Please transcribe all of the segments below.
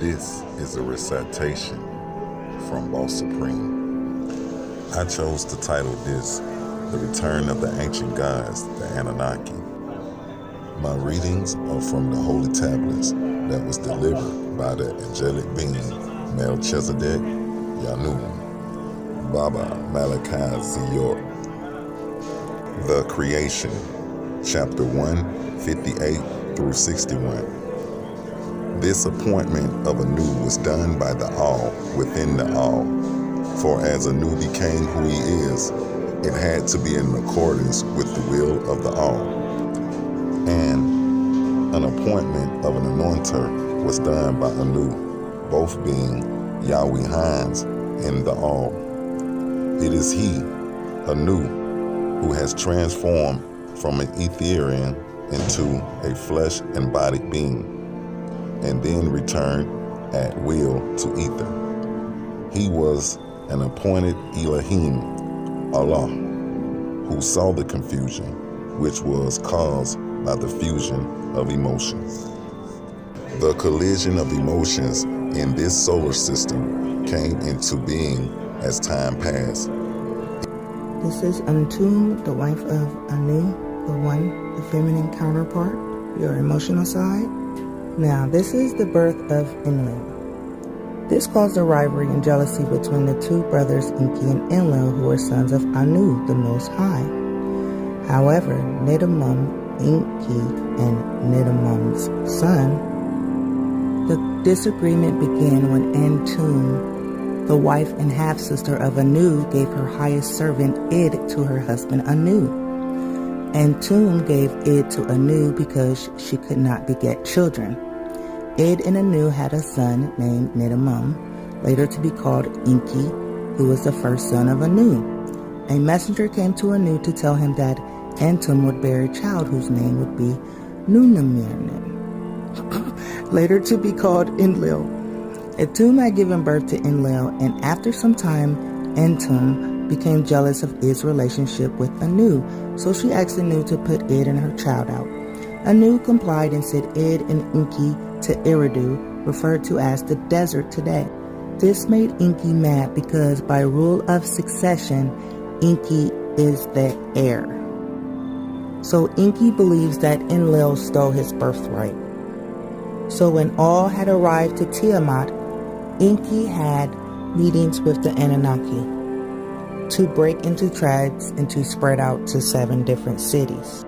This is a recitation from Boss Supreme. I chose to title this The Return of the Ancient Gods, the Anunnaki. My readings are from the holy tablets that was delivered by the angelic being Melchizedek Yanun, Baba Malachi Ziyor. The Creation, Chapter 1, 58 through 61. This appointment of Anu was done by the All within the All. For as Anu became who he is, it had to be in accordance with the will of the All. And an appointment of an anointer was done by Anu, both being Yahweh Hands in the All. It is he, Anu, who has transformed from an Etherian into a flesh-embodied being, and then returned at will to ether. He was an appointed Elohim, Allah, who saw the confusion, which was caused by the fusion of emotions. The collision of emotions in this solar system came into being as time passed. This is Antum, the wife of Anu, the feminine counterpart, your emotional side. Now, this is the birth of Enlil. This caused a rivalry and jealousy between the two brothers Enki and Enlil, who were sons of Anu, the Most High. However, Nidamum, Enki, and Nidamum's son, the disagreement began when Antum, the wife and half-sister of Anu, gave her highest servant Id to her husband Anu. Antum gave Id to Anu because she could not beget children. Id and Anu had a son named Nidamum, later to be called Enki, who was the first son of Anu. A messenger came to Anu to tell him that Antum would bear a child whose name would be Nunamirnin, later to be called Enlil. Antum had given birth to Enlil, and after some time, Antum became jealous of Id's relationship with Anu, so she asked Anu to put Id and her child out. Anu complied and sent Id and Enki to Eridu, referred to as the desert today. This made Enki mad because by rule of succession, Enki is the heir. So Enki believes that Enlil stole his birthright. So when all had arrived to Tiamat, Enki had meetings with the Anunnaki to break into tribes and to spread out to 7 different cities.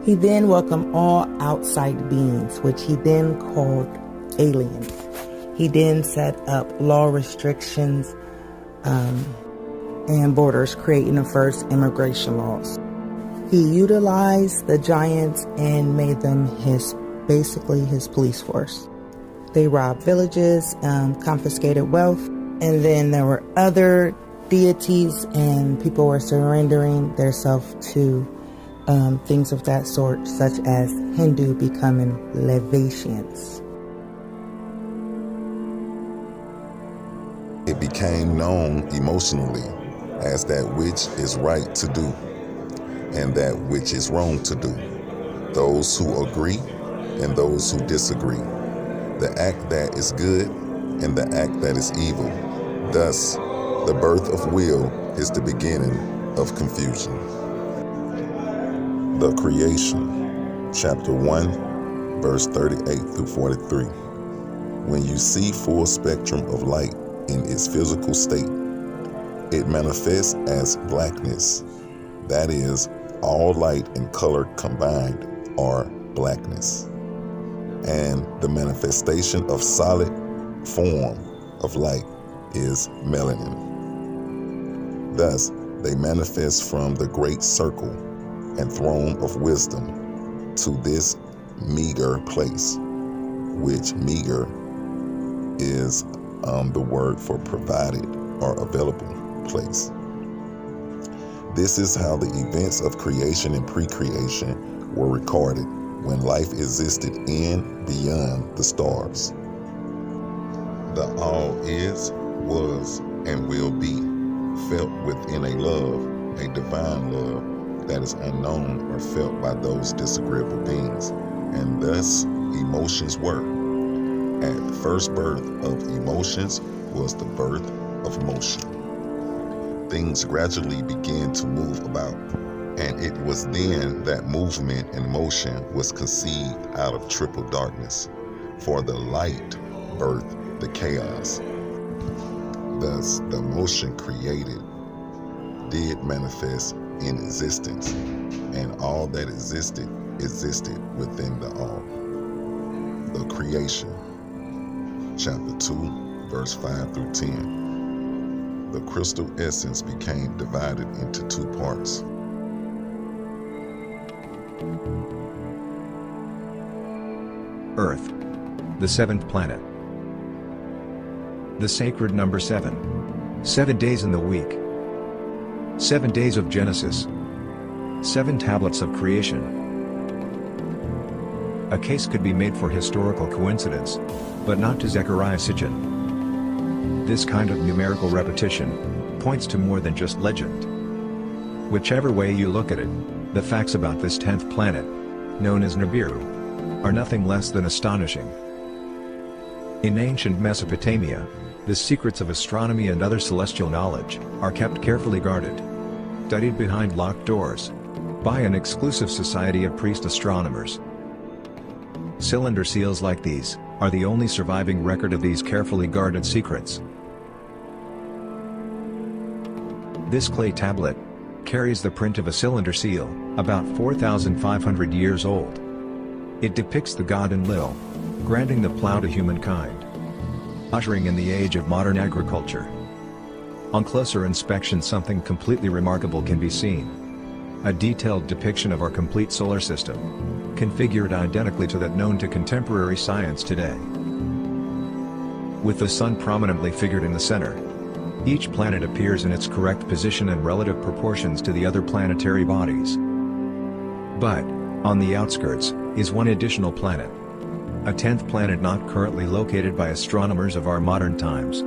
He then welcomed all outside beings, which he then called aliens. He then set up law restrictions and borders, creating the first immigration laws. He utilized the giants and made them basically his police force. They robbed villages, confiscated wealth, and then there were other deities, and people were surrendering themselves to things of that sort, such as Hindu becoming Levatians. It became known emotionally as that which is right to do and that which is wrong to do. Those who agree and those who disagree. The act that is good and the act that is evil. Thus, the birth of will is the beginning of confusion. The Creation, Chapter 1, verse 38 through 43. When you see full spectrum of light in its physical state, it manifests as blackness. That is, all light and color combined are blackness. And the manifestation of solid form of light is melanin. Thus, they manifest from the great circle and throne of wisdom to this meager place, which meager is the word for provided or available place. This is how the events of creation and pre-creation were recorded when life existed in beyond the stars. The all is, was, and will be felt within a love, a divine love that is unknown or felt by those disagreeable beings, and thus emotions were. At the first birth of emotions was the birth of motion. Things gradually began to move about, and it was then that movement and motion was conceived out of triple darkness, for the light birthed the chaos. Thus, the motion created did manifest in existence, and all that existed within the all. The creation, chapter 2, verse 5 through 10. The crystal essence became divided into two parts. Earth, the seventh planet. The sacred number 7. 7 days in the week. 7 days of Genesis. 7 tablets of creation. A case could be made for historical coincidence, but not to Zecharia Sitchin. This kind of numerical repetition points to more than just legend. Whichever way you look at it, the facts about this 10th planet, known as Nibiru, are nothing less than astonishing. In ancient Mesopotamia, the secrets of astronomy and other celestial knowledge are kept carefully guarded, studied behind locked doors, by an exclusive society of priest astronomers. Cylinder seals like these are the only surviving record of these carefully guarded secrets. This clay tablet carries the print of a cylinder seal, about 4,500 years old. It depicts the god Enlil, granting the plow to humankind, ushering in the age of modern agriculture. On closer inspection, something completely remarkable can be seen. A detailed depiction of our complete solar system, configured identically to that known to contemporary science today. With the sun prominently figured in the center, each planet appears in its correct position and relative proportions to the other planetary bodies. But, on the outskirts, is one additional planet. A 10th planet not currently located by astronomers of our modern times.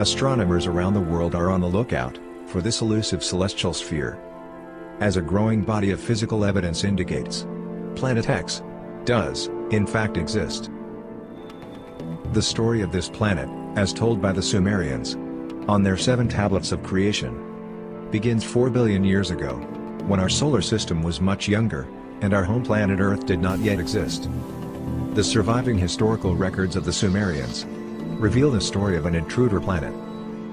Astronomers around the world are on the lookout for this elusive celestial sphere. As a growing body of physical evidence indicates, Planet X does, in fact, exist. The story of this planet, as told by the Sumerians, on their 7 tablets of creation, begins 4 billion years ago, when our solar system was much younger, and our home planet Earth did not yet exist. The surviving historical records of the Sumerians reveal the story of an intruder planet,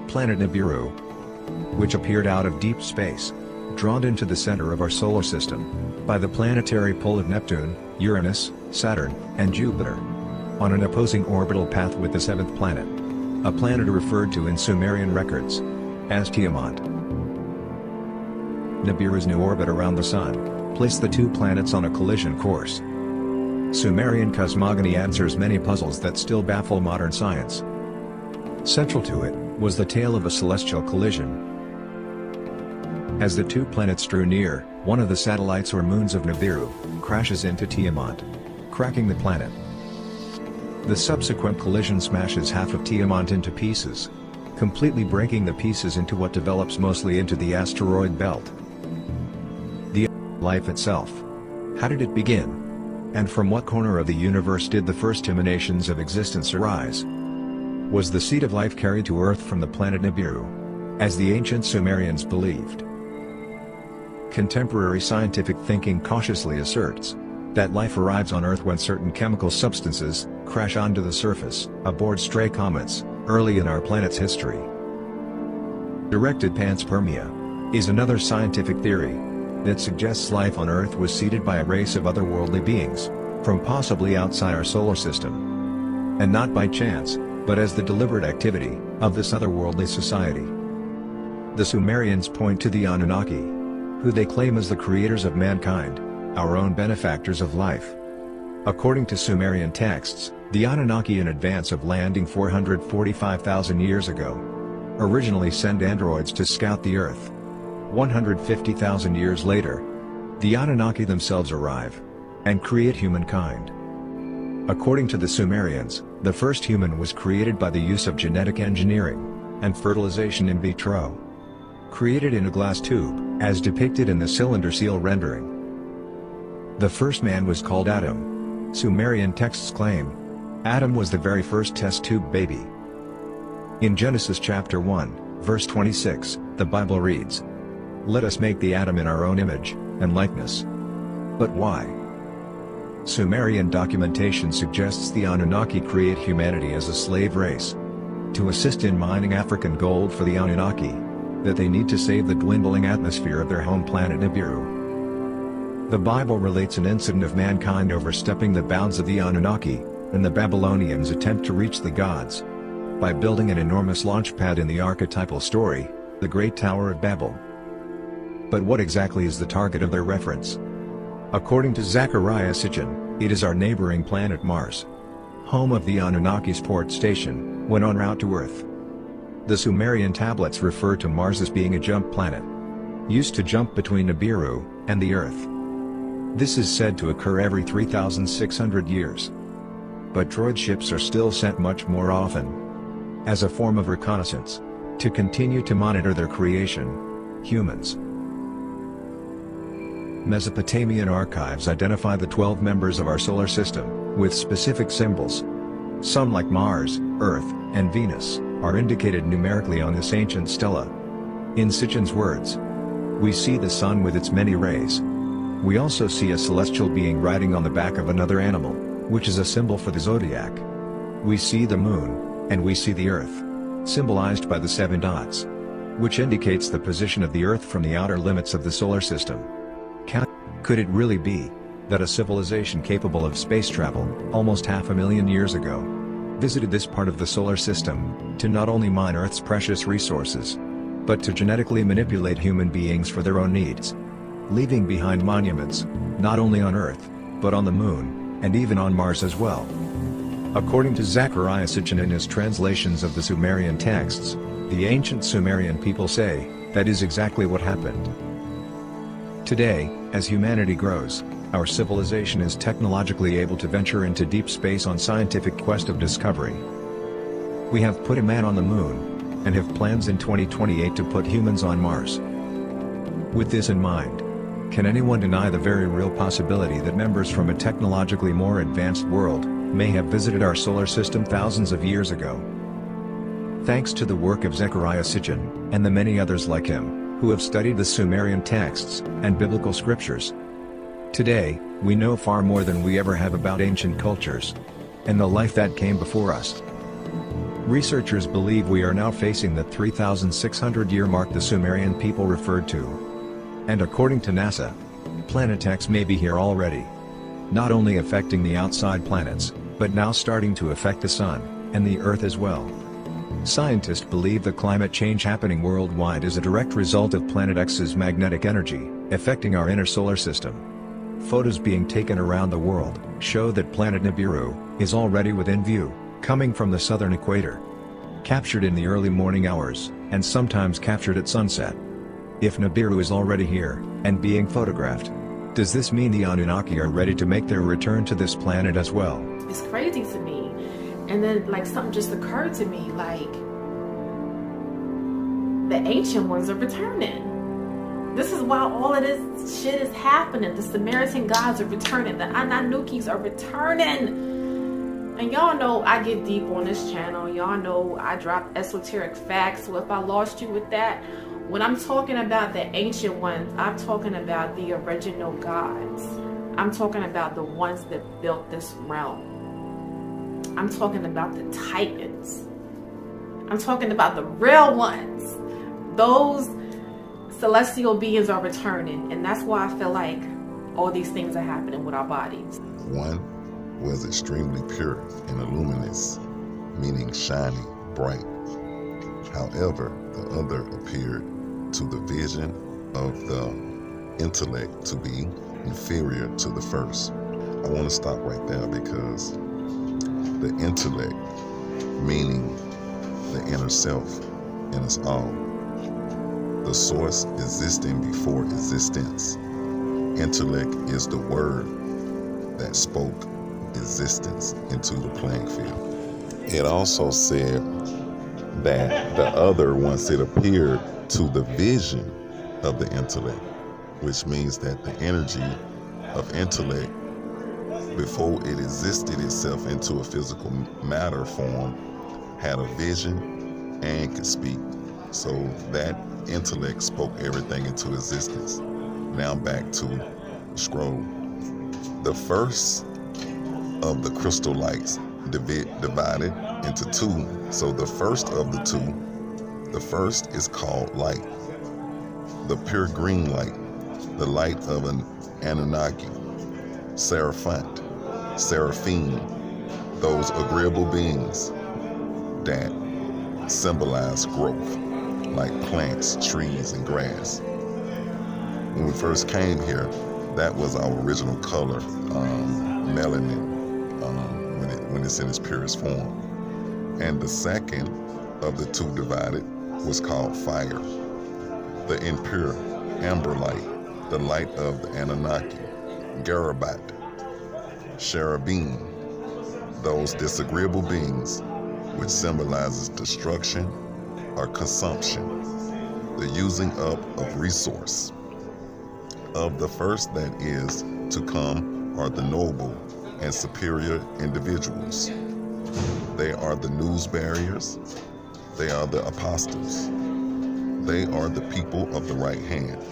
Planet Nibiru, which appeared out of deep space, drawn into the center of our solar system by the planetary pull of Neptune, Uranus, Saturn, and Jupiter, on an opposing orbital path with the 7th planet, a planet referred to in Sumerian records as Tiamat. Nibiru's new orbit around the Sun placed the 2 planets on a collision course. Sumerian cosmogony answers many puzzles that still baffle modern science. Central to it was the tale of a celestial collision. As the 2 planets drew near, one of the satellites or moons of Nibiru crashes into Tiamat, cracking the planet. The subsequent collision smashes half of Tiamat into pieces, completely breaking the pieces into what develops mostly into the asteroid belt. The life itself. How did it begin? And from what corner of the universe did the first emanations of existence arise? Was the seed of life carried to Earth from the planet Nibiru, as the ancient Sumerians believed? Contemporary scientific thinking cautiously asserts that life arrives on Earth when certain chemical substances crash onto the surface aboard stray comets, early in our planet's history. Directed panspermia is another scientific theory that suggests life on Earth was seeded by a race of otherworldly beings from possibly outside our solar system. And not by chance, but as the deliberate activity of this otherworldly society. The Sumerians point to the Anunnaki, who they claim as the creators of mankind, our own benefactors of life. According to Sumerian texts, the Anunnaki, in advance of landing 445,000 years ago, originally sent androids to scout the Earth. 150,000 years later, the Anunnaki themselves arrive and create humankind. According to the Sumerians, the first human was created by the use of genetic engineering and fertilization in vitro. Created in a glass tube, as depicted in the cylinder seal rendering. The first man was called Adam. Sumerian texts claim Adam was the very first test tube baby. In Genesis chapter 1, verse 26, the Bible reads, "Let us make the Adam in our own image and likeness." But why? Sumerian documentation suggests the Anunnaki create humanity as a slave race to assist in mining African gold for the Anunnaki, that they need to save the dwindling atmosphere of their home planet Nibiru. The Bible relates an incident of mankind overstepping the bounds of the Anunnaki, and the Babylonians attempt to reach the gods by building an enormous launch pad in the archetypal story, the Great Tower of Babel. But what exactly is the target of their reference? According to Zecharia Sitchin, it is our neighboring planet Mars, home of the Anunnaki's port station, when en route to Earth. The Sumerian tablets refer to Mars as being a jump planet, used to jump between Nibiru and the Earth. This is said to occur every 3,600 years. But droid ships are still sent much more often, as a form of reconnaissance, to continue to monitor their creation, humans. Mesopotamian archives identify the 12 members of our solar system, with specific symbols. Some, like Mars, Earth, and Venus, are indicated numerically on this ancient stela. In Sitchin's words, "We see the sun with its many rays. We also see a celestial being riding on the back of another animal, which is a symbol for the zodiac. We see the moon, and we see the Earth, symbolized by the 7 dots, which indicates the position of the Earth from the outer limits of the solar system." Could it really be that a civilization capable of space travel, almost 500,000 years ago, visited this part of the solar system, to not only mine Earth's precious resources, but to genetically manipulate human beings for their own needs, leaving behind monuments, not only on Earth, but on the Moon, and even on Mars as well? According to Zecharia Sitchin in his translations of the Sumerian texts, the ancient Sumerian people say, that is exactly what happened. Today, as humanity grows, our civilization is technologically able to venture into deep space on scientific quest of discovery. We have put a man on the moon, and have plans in 2028 to put humans on Mars. With this in mind, can anyone deny the very real possibility that members from a technologically more advanced world may have visited our solar system thousands of years ago? Thanks to the work of Zecharia Sitchin, and the many others like him, who have studied the Sumerian texts and biblical scriptures, today, we know far more than we ever have about ancient cultures and the life that came before us. Researchers believe we are now facing the 3,600-year mark the Sumerian people referred to. And according to NASA, Planet X may be here already, not only affecting the outside planets, but now starting to affect the Sun and the Earth as well. Scientists believe the climate change happening worldwide is a direct result of Planet X's magnetic energy, affecting our inner solar system. Photos being taken around the world show that planet Nibiru is already within view, coming from the southern equator. Captured in the early morning hours, and sometimes captured at sunset. If Nibiru is already here, and being photographed, does this mean the Anunnaki are ready to make their return to this planet as well? It's crazy to me. And then, like, something just occurred to me, like, the ancient ones are returning. This is why all of this shit is happening. The Samaritan gods are returning. The Anunnakis are returning. And y'all know I get deep on this channel. Y'all know I drop esoteric facts. So if I lost you with that, when I'm talking about the ancient ones, I'm talking about the original gods. I'm talking about the ones that built this realm. I'm talking about the titans. I'm talking about the real ones. Those celestial beings are returning, and that's why I feel like all these things are happening with our bodies. One was extremely pure and luminous, meaning shiny, bright. However, the other appeared to the vision of the intellect to be inferior to the first. I want to stop right there because the intellect, meaning the inner self in us all, the source existing before existence. Intellect is the word that spoke existence into the playing field. It also said that the other, once it appeared to the vision of the intellect, which means that the energy of intellect before it existed itself into a physical matter form, had a vision and could speak. So that intellect spoke everything into existence. Now back to the scroll. The first of the crystal lights divided into two. So the first of the two, the first is called light, the pure green light, the light of an Anunnaki, seraphim, those agreeable beings that symbolize growth, like plants, trees, and grass. When we first came here, that was our original color, melanin, when it's in its purest form. And the second of the two divided was called fire, the impure amber light, the light of the Anunnaki, Garabat, cherubim, those disagreeable beings, which symbolizes destruction or consumption, the using up of resource. Of the first that is to come are the noble and superior individuals. They are the news bearers. They are the apostles. They are the people of the right hand.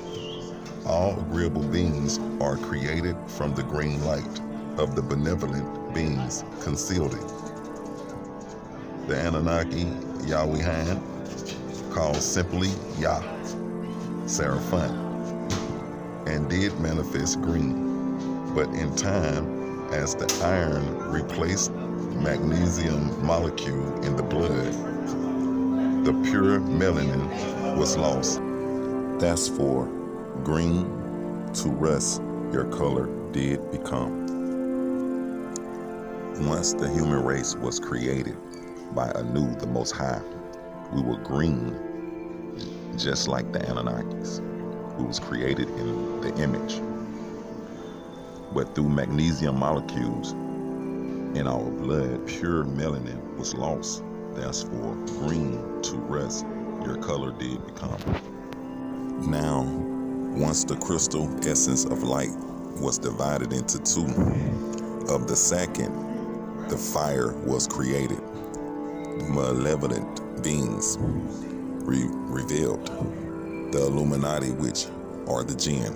All agreeable beings are created from the green light of the benevolent beings concealing. The Anunnaki, Yahweh, called simply Yah, Seraphim, and did manifest green. But in time, as the iron replaced magnesium molecule in the blood, the pure melanin was lost. That's for green to rust, your color did become. Once the human race was created by Anu, the Most High, we were green, just like the Anunnakis, who was created in the image. But through magnesium molecules in our blood, pure melanin was lost. Therefore, green to rust, your color did become. Now, once the crystal essence of light was divided into two, of the second, the fire was created. Malevolent beings revealed, the Illuminati, which are the jinn,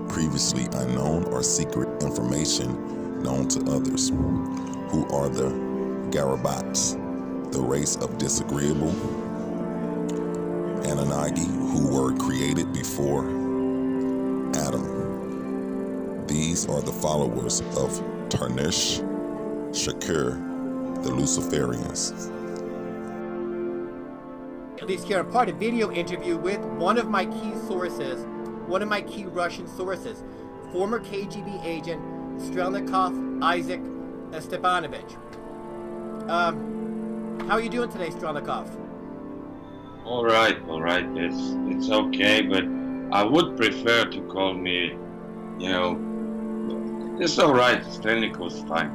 previously unknown or secret information known to others, who are the Garabats, the race of disagreeable Anunnaki who were created before Adam. These are the followers of Tarnish Shakir, the Luciferians. Please here, part of a video interview with one of my key sources, one of my key Russian sources, former KGB agent Strelnikov Isaac Stepanovich. How are you doing today, Strelnikov? All right. It's okay, but I would prefer to call me, it's all right. Strelnikov's fine.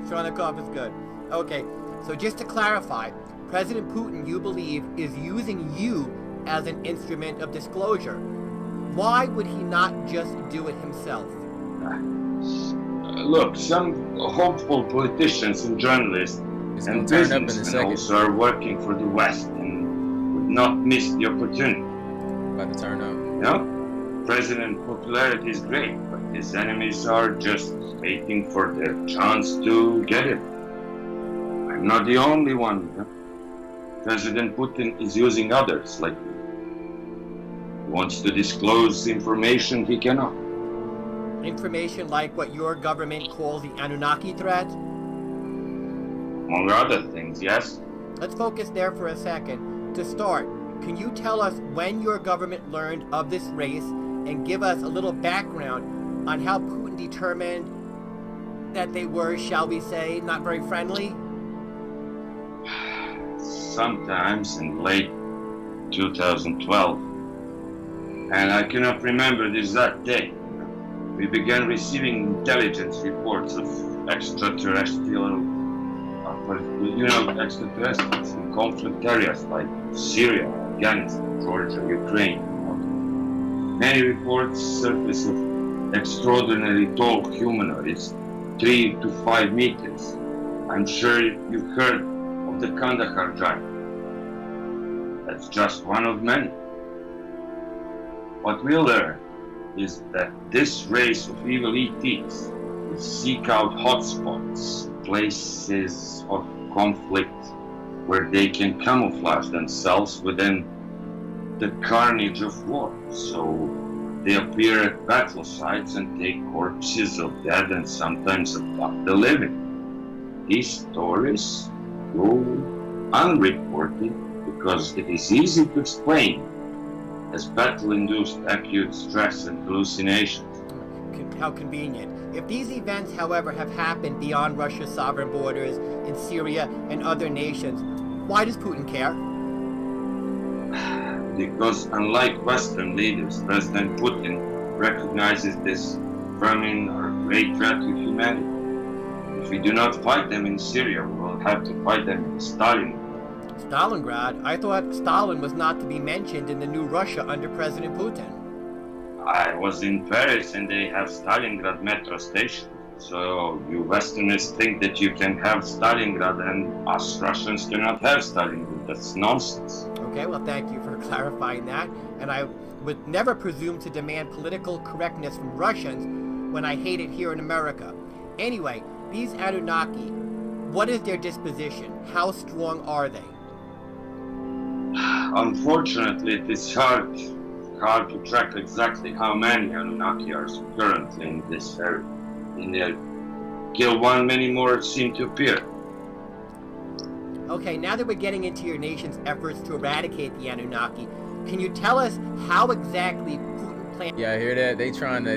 Strelnikov is good. Okay, so just to clarify, President Putin, you believe, is using you as an instrument of disclosure. Why would he not just do it himself? Look, some hopeful politicians and journalists and businessmen also are working for the West and would not miss the opportunity. About to turn up. President popularity is great, but his enemies are just waiting for their chance to get it. I'm not the only one. President Putin is using others like me. He wants to disclose information he cannot. Information like what your government calls the Anunnaki threat? Among other things, yes. Let's focus there for a second. To start, can you tell us when your government learned of this race and give us a little background on how Putin determined that they were, shall we say, not very friendly? Sometimes in late 2012, and I cannot remember the exact date, we began receiving intelligence reports of extraterrestrials in conflict areas like Syria, Afghanistan, Georgia, Ukraine. Many reports surface of extraordinarily tall humanoids, 3 to 5 meters. I'm sure you've heard of the Kandahar giant. That's just one of many. What we'll learn is that this race of evil ETs will seek out hotspots, places of conflict where they can camouflage themselves within the carnage of war. So they appear at battle sites and take corpses of dead and sometimes abduct the living. These stories go unreported because it is easy to explain as battle-induced acute stress and hallucinations. How convenient. If these events, however, have happened beyond Russia's sovereign borders in Syria and other nations, why does Putin care? Because unlike Western leaders, President Putin recognizes this vermin are a great threat to humanity. If we do not fight them in Syria, we will have to fight them in Stalingrad. Stalingrad? I thought Stalin was not to be mentioned in the new Russia under President Putin. I was in Paris and they have Stalingrad metro station. So you Westerners think that you can have Stalingrad and us Russians cannot have Stalingrad. That's nonsense. Okay, well, thank you for clarifying that. And I would never presume to demand political correctness from Russians when I hate it here in America. Anyway, these Anunnaki, what is their disposition? How strong are they? Unfortunately, it is hard to track exactly how many Anunnaki are currently in this area. In the kill one, many more seem to appear. Okay, now that we're getting into your nation's efforts to eradicate the Anunnaki, can you tell us how exactly Putin plans? Yeah, I hear that. They trying to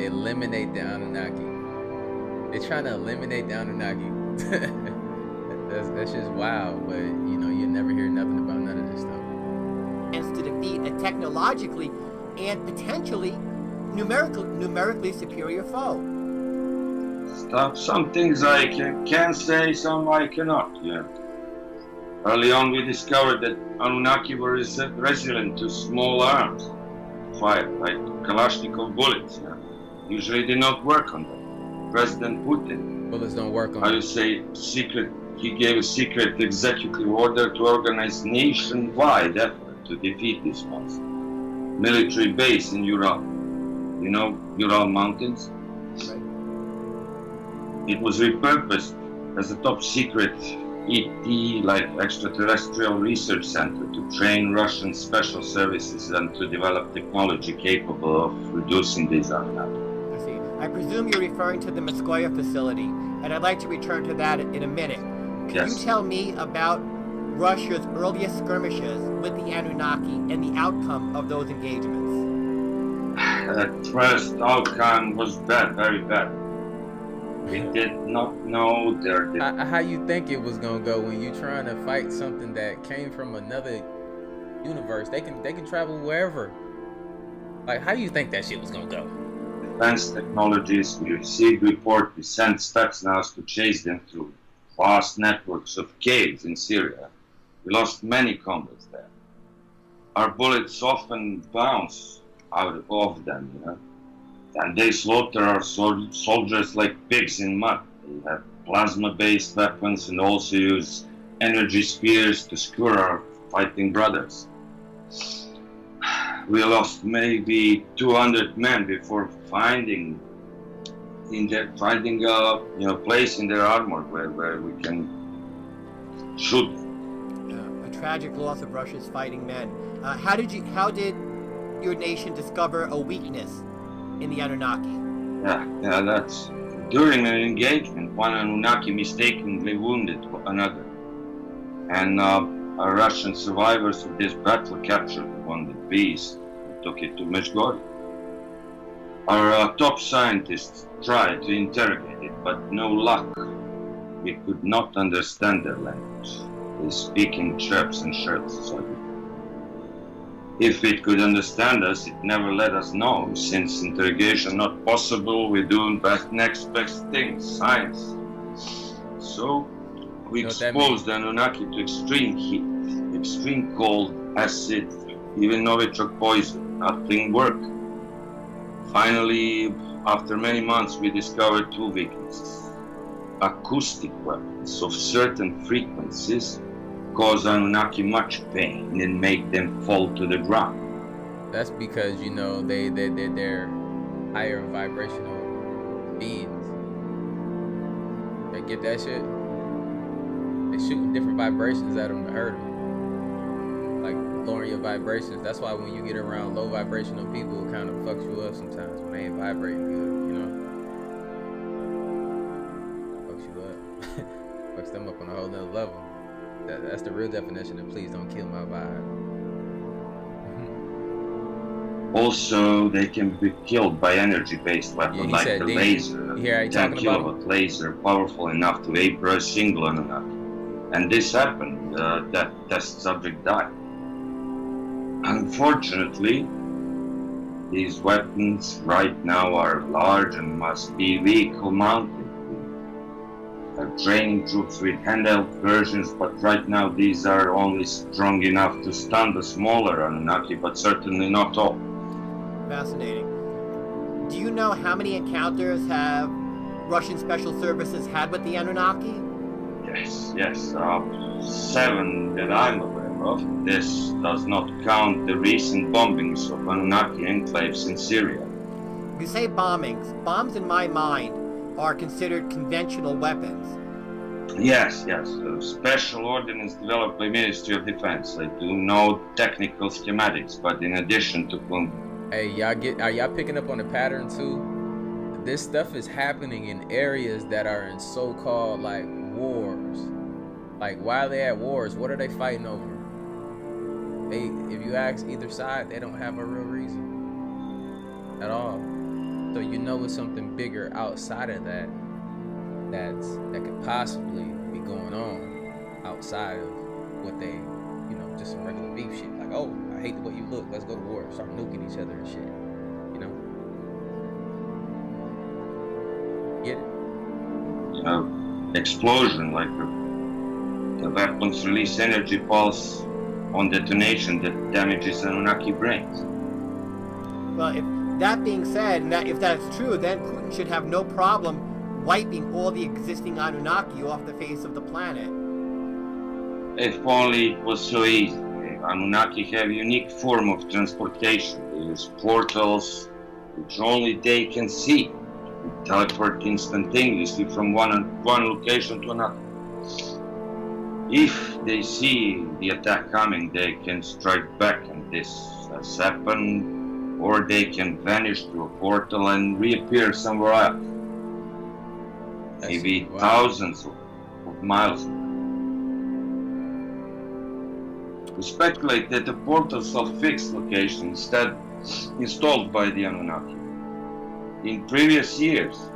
eliminate the Anunnaki. They're trying to eliminate the Anunnaki. that's just wild. But you know, you never hear nothing about none of this stuff. To defeat a technologically and potentially numerically superior foe. Some things I can say, some I cannot. Yeah. Early on, we discovered that Anunnaki were resilient to small arms, fire, like Kalashnikov bullets. Yeah. Usually, did not work on them. President Putin, bullets don't work on. How you say secret? He gave a secret executive order to organize nationwide effort to defeat these ones. Military base in Ural. You know Ural Mountains? Right. It was repurposed as a top secret ET, like extraterrestrial research center to train Russian special services and to develop technology capable of reducing these Anunnaki. I see. I presume you're referring to the Moskoya facility, and I'd like to return to that in a minute. Can you tell me about Russia's earliest skirmishes with the Anunnaki and the outcome of those engagements? At first, outcome was bad, very bad. We did not know how you think it was gonna go when you're trying to fight something that came from another universe? They can travel wherever. Like, how you think that shit was gonna go? Advanced technologies, we received report, we sent Stuxnaus to chase them through vast networks of caves in Syria. We lost many combats there. Our bullets often bounce out of them, you know. And they slaughter our soldiers like pigs in mud. They have plasma-based weapons and also use energy spears to skewer our fighting brothers. We lost maybe 200 men before finding a place in their armor where we can shoot. A tragic loss of Russia's fighting men. How did your nation discover a weakness in the Anunnaki? Yeah, that's during an engagement. One Anunnaki mistakenly wounded another, and our Russian survivors of this battle captured the wounded beast and took it to Medjugorje. Our top scientists tried to interrogate it, but no luck. We could not understand their language. They speak in chirps and shirts. So if it could understand us, it never let us know. Since interrogation not possible, we do next best thing, science. So we exposed the Anunnaki to extreme heat, extreme cold, acid, even Novichok poison. Nothing worked. Finally, after many months, we discovered two weaknesses. Acoustic weapons of certain frequencies cause Anunnaki much pain and make them fall to the ground. That's because, you know, they're higher vibrational beings. They get that shit? They shooting different vibrations at them to hurt them. Like lowering your vibrations. That's why when you get around low vibrational people, it kind of fucks you up sometimes when they ain't vibrating good, you know? Fucks you up. Fucks them up on a whole nother level. That's the real definition of please don't kill my vibe. Also, they can be killed by energy-based weapons like the laser, 10 kilowatt laser, powerful enough to vapor a single Anunnaki. And this happened. That test subject died. Unfortunately, these weapons right now are large and must be vehicle-mounted. They're training troops with handheld versions, but right now these are only strong enough to stun the smaller Anunnaki, but certainly not all. Fascinating. Do you know how many encounters have Russian special services had with the Anunnaki? Yes, 7 that I'm aware of. This does not count the recent bombings of Anunnaki enclaves in Syria. You say bombings. Bombs in my mind are considered conventional weapons. Yes. Special ordnance developed by Ministry of Defense. I do know technical schematics, but in addition to... Hey, are y'all picking up on the pattern too? This stuff is happening in areas that are in so-called like wars. Like, why are they at wars? What are they fighting over? If you ask either side, they don't have a real reason at all. So you know it's something bigger outside of that that could possibly be going on outside of what they, you know, just some regular beef shit. Like, oh, I hate the way you look. Let's go to war. Start nuking each other and shit. You know? Get it? Explosion, like the weapons release energy pulse on detonation that damages Anunnaki brains. Well, if that being said, and if that's true, then Putin should have no problem wiping all the existing Anunnaki off the face of the planet. If only it was so easy. Anunnaki have a unique form of transportation. They use portals which only they can see. They teleport instantaneously from one location to another. If they see the attack coming, they can strike back, and this has happened. Or they can vanish through a portal and reappear somewhere else. Maybe thousands of miles away. We speculate that the portals are fixed locations instead installed by the Anunnaki in previous years,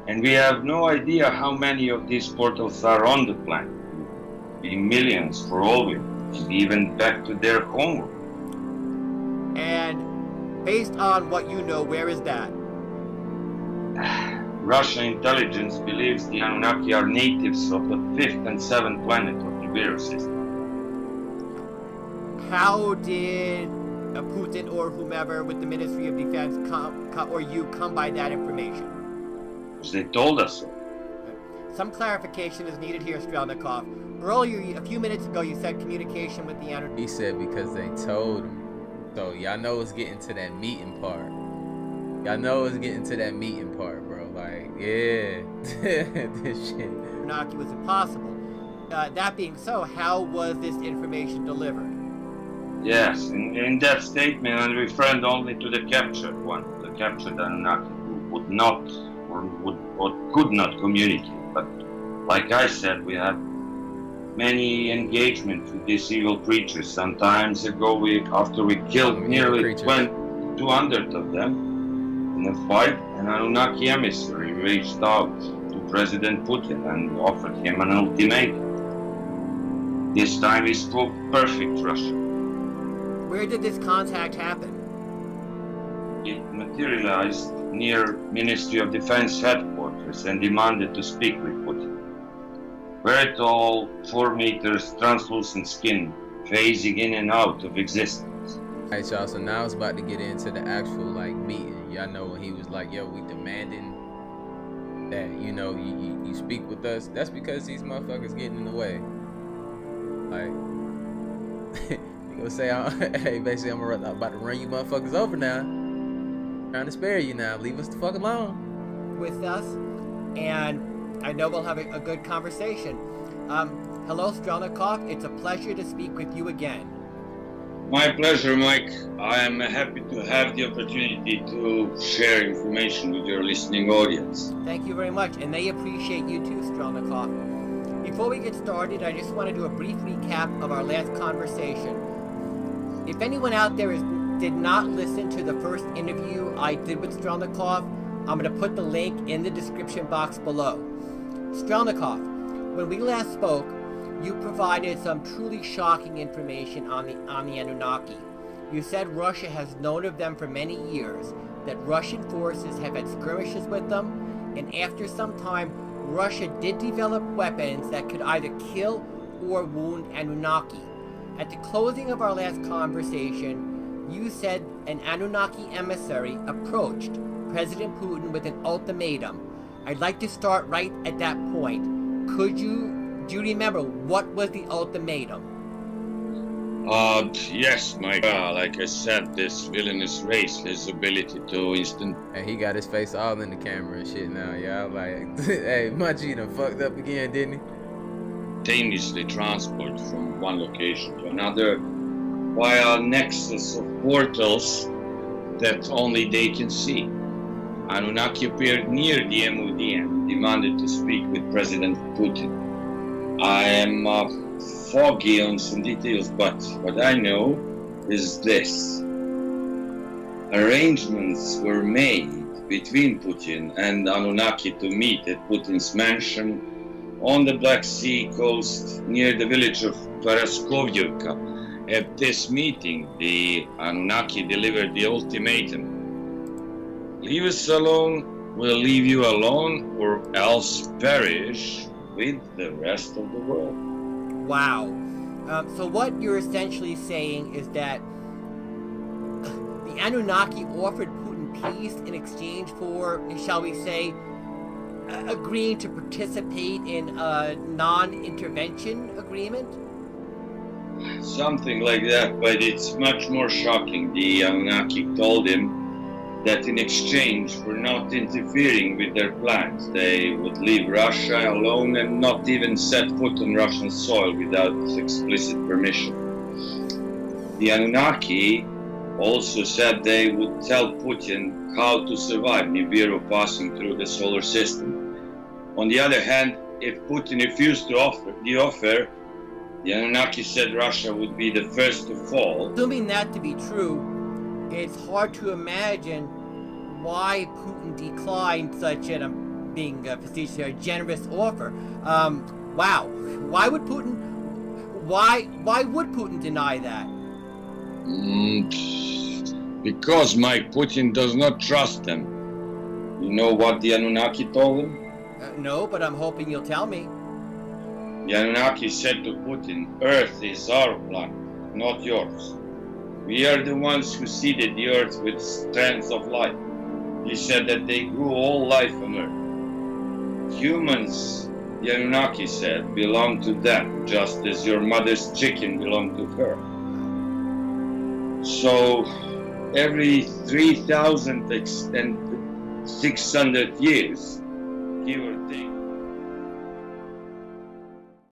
and we have no idea how many of these portals are on the planet. Be millions for all we know, even back to their homeworld. And based on what you know, where is that? Russian intelligence believes the Anunnaki are natives of the 5th and 7th planet of the Vero system. How did Putin or whomever with the Ministry of Defense come by that information? Because they told us so. Some clarification is needed here, Strelnikov. Earlier, a few minutes ago, you said communication with the Anunnaki. He said because they told him. So y'all know it's getting to that meeting part. Y'all know it's getting to that meeting part, bro. Like, yeah, this shit. Anunnaki was impossible. That being so, how was this information delivered? Yes, in that statement, I referred only to the captured one, the captured Anunnaki, who would not or could not communicate. But like I said, we had many engagements with these evil creatures. Some times ago, after we killed nearly 200 of them in a fight, an Anunnaki emissary reached out to President Putin and offered him an ultimatum. This time he spoke perfect Russian. Where did this contact happen? It materialized near Ministry of Defense headquarters and demanded to speak with Putin. Very tall, 4 meters, translucent skin, phasing in and out of existence. Alright, y'all, so now it's about to get into the actual, like, meeting. Y'all know when he was like, yo, we demanding that, you know, you speak with us. That's because these motherfuckers getting in the way. Like, you gonna say, hey, basically, I'm about to run you motherfuckers over now. Trying to spare you now. Leave us the fuck alone. With us, and I know we'll have a good conversation. Hello, Strelnikov. It's a pleasure to speak with you again. My pleasure, Mike. I am happy to have the opportunity to share information with your listening audience. Thank you very much, and they appreciate you too, Strelnikov. Before we get started, I just want to do a brief recap of our last conversation. If anyone out there did not listen to the first interview I did with Strelnikov, I'm going to put the link in the description box below. Strelnikov, when we last spoke, you provided some truly shocking information on the Anunnaki. You said Russia has known of them for many years, that Russian forces have had skirmishes with them, and after some time, Russia did develop weapons that could either kill or wound Anunnaki. At the closing of our last conversation, you said an Anunnaki emissary approached President Putin with an ultimatum. I'd like to start right at that point. Do you remember what was the ultimatum? Yes, Mike. Like I said, this villainous race, his ability to And he got his face all in the camera and shit now, y'all. Like, hey, my G done fucked up again, didn't he? instantaneously transport from one location to another via a nexus of portals that only they can see. Anunnaki appeared near the MOD and demanded to speak with President Putin. I am foggy on some details, but what I know is this. Arrangements were made between Putin and Anunnaki to meet at Putin's mansion on the Black Sea coast near the village of Paraskovivka. At this meeting, the Anunnaki delivered the ultimatum. Leave us alone, we'll leave you alone, or else perish with the rest of the world. Wow. So what you're essentially saying is that the Anunnaki offered Putin peace in exchange for, shall we say, agreeing to participate in a non-intervention agreement? Something like that, but it's much more shocking. The Anunnaki told him that in exchange for not interfering with their plans, they would leave Russia alone and not even set foot on Russian soil without explicit permission. The Anunnaki also said they would tell Putin how to survive Nibiru passing through the solar system. On the other hand, if Putin refused to offer the offer, the Anunnaki said Russia would be the first to fall. Assuming that to be true, it's hard to imagine why Putin declined such a, being facetious, a generous offer. Wow. Why would Putin deny that? Because Mike, Putin does not trust them. You know what the Anunnaki told him? No, but I'm hoping you'll tell me. The Anunnaki said to Putin, Earth is our planet, not yours. We are the ones who seeded the Earth with strands of life. He said that they grew all life on Earth. Humans, the Anunnaki said, belong to them, just as your mother's chicken belonged to her. So, every 3,600 years, give or take,